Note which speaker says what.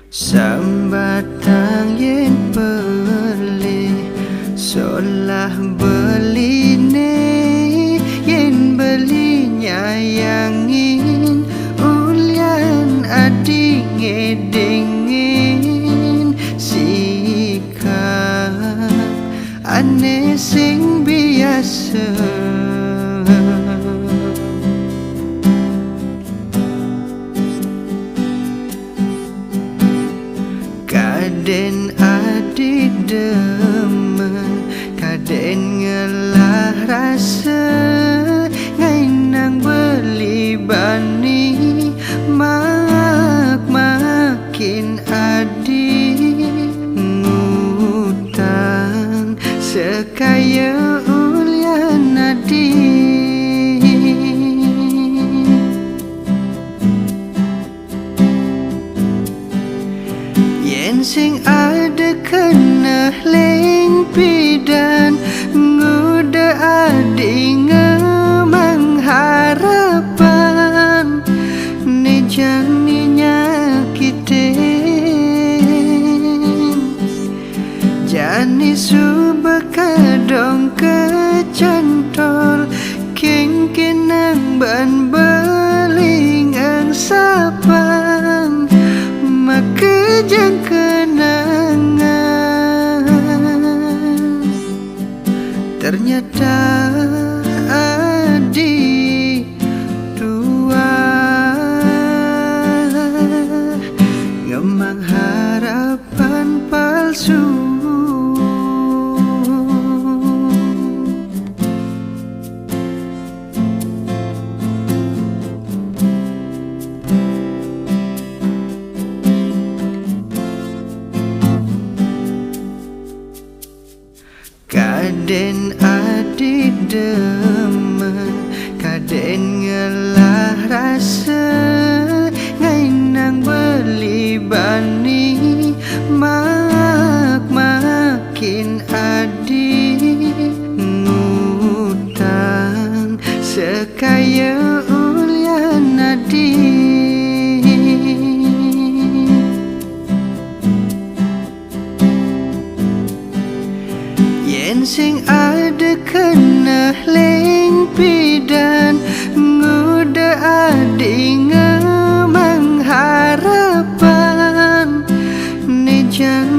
Speaker 1: Sambatang yen beli solah beli ne yen beli nyayangin ulian adi ngedingin sikap ane sing biasa. Kaden adik demen, kaden ngelah rasa, ngainang beli bani makin adik ngutang sekaya ulian adik. Yen sing ada kena leng pidan nguda adi ngemang harapan ni jani nyakitin jani subakadong kecantol king kinang ban beling ang sapan maka jang kenangan ternyata adik dua ngemang harapan palsu. Kaden adik demen, kaden ngelah rasa, ngainang beli bani makin adik ngutang sekaya ulian adik. Yen sing ada kena leng pidan nguda adi ngemang harapan ni jang